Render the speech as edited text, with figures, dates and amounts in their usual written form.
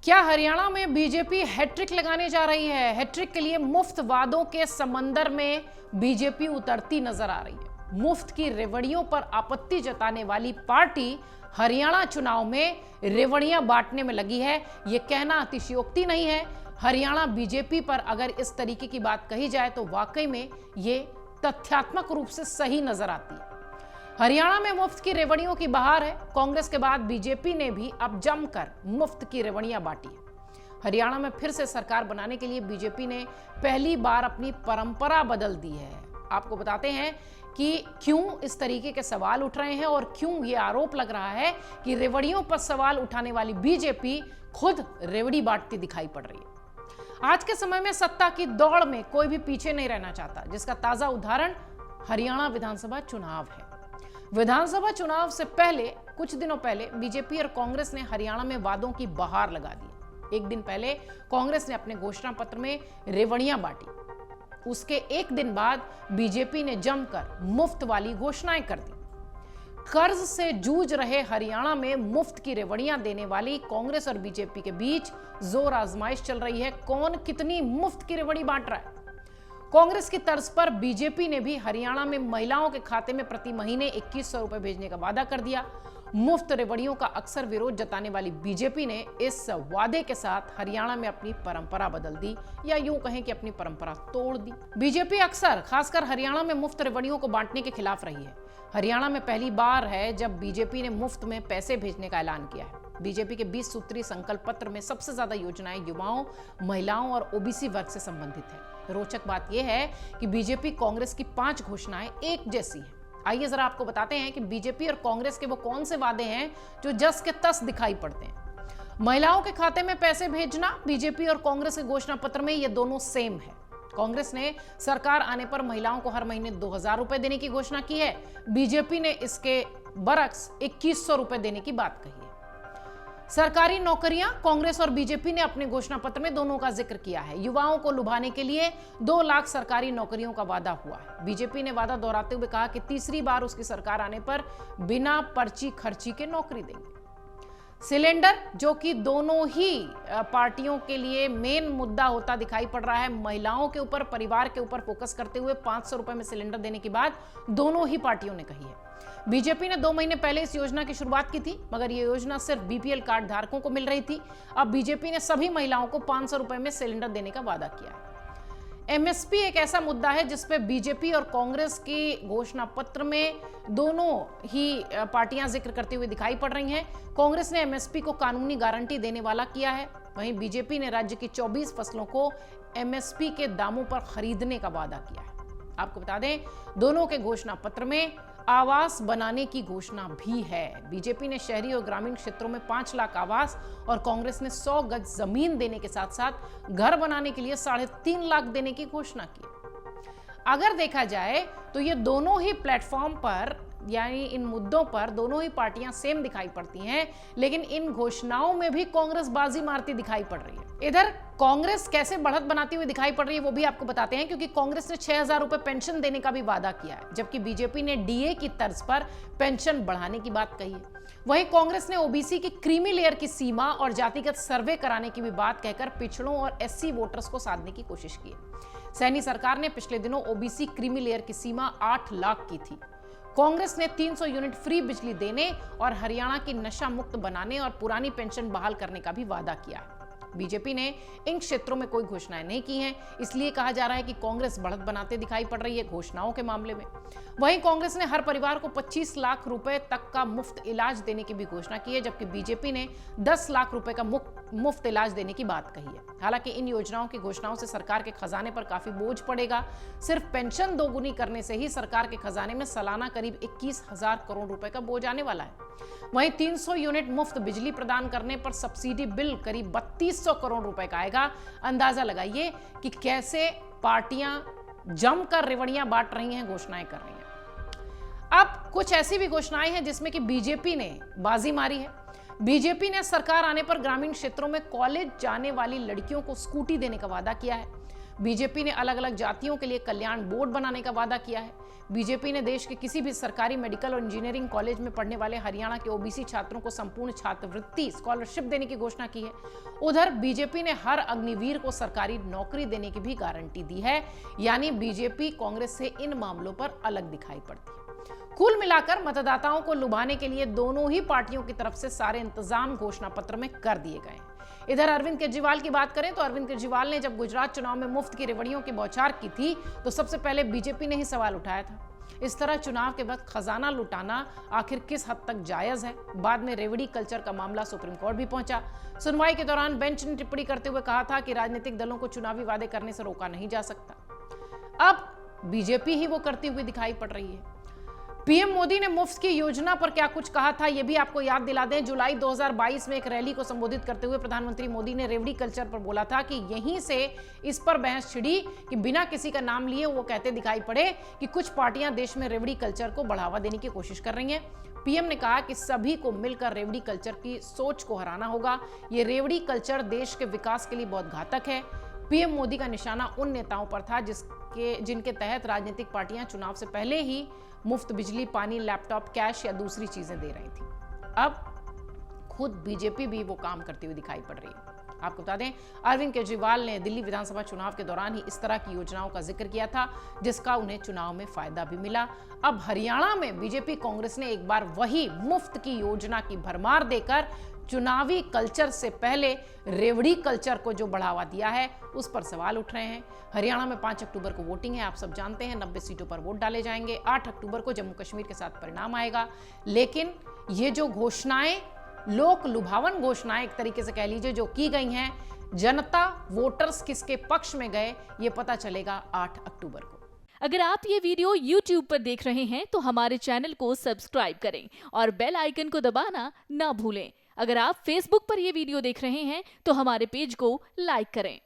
क्या हरियाणा में BJP hat trick लगाने जा रही है? हैट्रिक के लिए मुफ्त वादों के समंदर में बीजेपी उतरती नजर आ रही है। मुफ्त की रेवड़ियों पर आपत्ति जताने वाली पार्टी हरियाणा चुनाव में रेवड़ियां बांटने में लगी है। यह कहना अतिशयोक्ति नहीं है। हरियाणा बीजेपी पर अगर इस तरीके की बात कही जाए तो वाकई में ये तथ्यात्मक रूप से सही नजर आती है। हरियाणा में मुफ्त की रेवड़ियों की बहार है। कांग्रेस के बाद बीजेपी ने भी अब जमकर मुफ्त की रेवड़ियां बांटी है। हरियाणा में फिर से सरकार बनाने के लिए बीजेपी ने पहली बार अपनी परंपरा बदल दी है। आपको बताते हैं कि क्यों इस तरीके के सवाल उठ रहे हैं और क्यों ये आरोप लग रहा है कि रेवड़ियों पर सवाल उठाने वाली बीजेपी खुद रेवड़ी बांटती दिखाई पड़ रही है। आज के समय में सत्ता की दौड़ में कोई भी पीछे नहीं रहना चाहता, जिसका ताजा उदाहरण हरियाणा विधानसभा चुनाव है। विधानसभा चुनाव से पहले कुछ दिनों पहले बीजेपी और कांग्रेस ने हरियाणा में वादों की बहार लगा दी। एक दिन पहले कांग्रेस ने अपने घोषणा पत्र में रेवड़ियां बांटी। उसके एक दिन बाद बीजेपी ने जमकर मुफ्त वाली घोषणाएं कर दी। कर्ज से जूझ रहे हरियाणा में मुफ्त की रेवड़ियां देने वाली कांग्रेस और बीजेपी के बीच जोर आजमाइश चल रही है। कौन कितनी मुफ्त की रेवड़ी बांट रहा है? कांग्रेस की तर्ज पर बीजेपी ने भी हरियाणा में महिलाओं के खाते में प्रति महीने 2100 रुपए भेजने का वादा कर दिया। मुफ्त रेवड़ियों का अक्सर विरोध जताने वाली बीजेपी ने इस वादे के साथ हरियाणा में अपनी परंपरा बदल दी, या यूं कहें कि अपनी परंपरा तोड़ दी। बीजेपी अक्सर खासकर हरियाणा में मुफ्त रेवड़ियों को बांटने के खिलाफ रही है। हरियाणा में पहली बार है जब बीजेपी ने मुफ्त में पैसे भेजने का ऐलान किया है। बीजेपी के 20 सूत्रीय संकल्प पत्र में सबसे ज्यादा योजनाएं युवाओं, महिलाओं और ओबीसी वर्ग से संबंधित है। रोचक बात यह है कि बीजेपी कांग्रेस की 5 घोषणाएं एक जैसी हैं। आइए जरा आपको बताते हैं कि बीजेपी और कांग्रेस के वो कौन से वादे हैं जो जस के तस दिखाई पड़ते हैं। महिलाओं के खाते में पैसे भेजना, बीजेपी और कांग्रेस के घोषणा पत्र में ये दोनों सेम है। कांग्रेस ने सरकार आने पर महिलाओं को हर महीने 2000 रुपए देने की घोषणा की है। बीजेपी ने इसके बरक्स 2100 रुपए देने की बात कही है। सरकारी नौकरियां, कांग्रेस और बीजेपी ने अपने घोषणा पत्र में दोनों का जिक्र किया है। युवाओं को लुभाने के लिए 2 लाख सरकारी नौकरियों का वादा हुआ है। बीजेपी ने वादा दोहराते हुए कहा कि तीसरी बार उसकी सरकार आने पर बिना पर्ची खर्ची के नौकरी देंगे। सिलेंडर, जो कि दोनों ही पार्टियों के लिए मेन मुद्दा होता दिखाई पड़ रहा है। महिलाओं के ऊपर, परिवार के ऊपर फोकस करते हुए 500 रुपए में सिलेंडर देने की बात दोनों ही पार्टियों ने कही है। बीजेपी ने 2 महीने पहले इस योजना की शुरुआत की थी, मगर यह योजना सिर्फ बीपीएल कार्ड धारकों को मिल रही थी। अब बीजेपी ने सभी महिलाओं को 500 रुपए में सिलेंडर देने का वादा किया है। एमएसपी एक ऐसा मुद्दा है जिस पे बीजेपी और कांग्रेस की घोषणा पत्र में दोनों ही पार्टियां जिक्र करते हुए दिखाई पड़ रही हैं। कांग्रेस ने एमएसपी को कानूनी गारंटी देने वाला किया है, वहीं बीजेपी ने राज्य की 24 फसलों को एमएसपी के दामों पर खरीदने का वादा किया है। आपको बता दें, दोनों के घोषणा पत्र में आवास बनाने की घोषणा भी है। बीजेपी ने शहरी और ग्रामीण क्षेत्रों में 5 लाख आवास और कांग्रेस ने 100 गज जमीन देने के साथ साथ घर बनाने के लिए 3.5 लाख देने की घोषणा की। अगर देखा जाए तो ये दोनों ही प्लेटफॉर्म पर, यानी इन मुद्दों पर दोनों ही पार्टियां सेम दिखाई पड़ती हैं, लेकिन इन घोषणाओं में भी कांग्रेस बाजी मारती दिखाई पड़ रही है। इधर कांग्रेस कैसे बढ़त बनाती हुई दिखाई पड़ रही है वो भी आपको बताते हैं, क्योंकि कांग्रेस ने 6000 रुपए पेंशन देने का भी वादा किया है, जबकि बीजेपी ने डीए की तर्ज पर पेंशन बढ़ाने की बात कही है। वहीं कांग्रेस ने ओबीसी की क्रीमी लेयर की सीमा और जातिगत सर्वे कराने की भी बात कहकर पिछड़ों और एससी वोटर्स को साधने की कोशिश की है। सैनी सरकार ने पिछले दिनों ओबीसी क्रीमी लेयर की सीमा 8 लाख की थी। कांग्रेस ने 300 यूनिट फ्री बिजली देने और हरियाणा की नशा मुक्त बनाने और पुरानी पेंशन बहाल करने का भी वादा किया है। बीजेपी ने इन क्षेत्रों में कोई घोषणाएं नहीं की हैं, इसलिए कहा जा रहा है कि कांग्रेस बढ़त बनाते दिखाई पड़ रही है घोषणाओं के मामले में। वहीं कांग्रेस ने हर परिवार को 25 लाख रुपए तक का मुफ्त इलाज देने की भी घोषणा की है, जबकि बीजेपी ने 10 लाख रुपए का मुफ्त इलाज देने की बात कही है। हालांकि इन योजनाओं की घोषणाओं से सरकार के खजाने पर काफी बोझ पड़ेगा। सिर्फ पेंशन दोगुनी करने से ही सरकार के खजाने में सालाना करीब 21,000 करोड़ रुपए का बोझ आने वाला है। वहीं 300 यूनिट मुफ्त बिजली प्रदान करने पर सब्सिडी बिल करीब 3200 करोड़ रुपए का आएगा। अंदाजा लगाइए कि कैसे पार्टियां जमकर रेवड़ियां बांट रही हैं, घोषणाएं कर रही हैं। अब कुछ ऐसी भी घोषणाएं हैं जिसमें कि बीजेपी ने बाजी मारी है। बीजेपी ने सरकार आने पर ग्रामीण क्षेत्रों में कॉलेज जाने वाली लड़कियों को स्कूटी देने का वादा किया है। बीजेपी ने अलग अलग जातियों के लिए कल्याण बोर्ड बनाने का वादा किया है। बीजेपी ने देश के किसी भी सरकारी मेडिकल और इंजीनियरिंग कॉलेज में पढ़ने वाले हरियाणा के ओबीसी छात्रों को संपूर्ण छात्रवृत्ति स्कॉलरशिप देने की घोषणा की है। उधर बीजेपी ने हर अग्निवीर को सरकारी नौकरी देने की भी गारंटी दी है। यानी बीजेपी कांग्रेस से इन मामलों पर अलग दिखाई पड़ती है। कुल मिलाकर मतदाताओं को लुभाने के लिए दोनों ही पार्टियों की तरफ से सारे इंतजाम घोषणा पत्र में कर दिए गए हैं। इधर अरविंद केजरीवाल की बात करें तो अरविंद केजरीवाल ने जब गुजरात चुनाव में मुफ्त की रेवड़ियों की बौछार की थी तो सबसे पहले बीजेपी ने ही सवाल उठाया था। इस तरह चुनाव के वक्त खजाना लुटाना आखिर किस हद तक जायज है? बाद में रेवड़ी कल्चर का मामला सुप्रीम कोर्ट भी पहुंचा। सुनवाई के दौरान बेंच ने टिप्पणी करते हुए कहा था कि राजनीतिक दलों को चुनावी वादे करने से रोका नहीं जा सकता। अब बीजेपी ही वो करती हुई दिखाई पड़ रही है। पीएम मोदी ने मुफ्त की योजना पर क्या कुछ कहा था, यह भी आपको याद दिला दें। जुलाई 2022 में एक रैली को संबोधित करते हुए प्रधानमंत्री मोदी ने रेवड़ी कल्चर पर बोला था कि यहीं से इस पर बहस छिड़ी कि बिना किसी का नाम लिए वो कहते दिखाई पड़े कि कुछ पार्टियां देश में रेवड़ी कल्चर को बढ़ावा देने की कोशिश कर रही हैं। पीएम ने कहा कि सभी को मिलकर रेवड़ी कल्चर की सोच को हराना होगा। ये रेवड़ी कल्चर देश के विकास के लिए बहुत घातक है। पीएम मोदी का निशाना उन नेताओं पर था जिनके तहत राजनीतिक पार्टियां चुनाव से पहले ही मुफ्त बिजली, पानी, लैपटॉप, कैश या दूसरी चीजें दे रही थी। अब खुद बीजेपी भी वो काम करती हुई दिखाई पड़ रही है। आपको बता दें, अरविंद केजरीवाल ने दिल्ली विधानसभा चुनाव के दौरान ही इस तरह की योजनाओं का जिक्र किया था जिसका उन्हें चुनाव में फायदा भी मिला। अब हरियाणा में बीजेपी कांग्रेस ने एक बार वही मुफ्त की योजना की भरमार देकर चुनावी कल्चर से पहले रेवड़ी कल्चर को जो बढ़ावा दिया है उस पर सवाल उठ रहे हैं। हरियाणा में 5 अक्टूबर को वोटिंग है, आप सब जानते हैं। 90 सीटों पर वोट डाले जाएंगे। 8 अक्टूबर को जम्मू कश्मीर के साथ परिणाम आएगा। लेकिन ये जो घोषणाएं, लोक लुभावन घोषणाएं एक तरीके से कह लीजिए जो की गई हैं, जनता वोटर्स किसके पक्ष में गए ये पता चलेगा 8 अक्टूबर को। अगर आप ये वीडियो YouTube पर देख रहे हैं तो हमारे चैनल को सब्सक्राइब करें और बेल आइकन को दबाना ना भूलें। अगर आप Facebook पर ये वीडियो देख रहे हैं तो हमारे पेज को लाइक करें।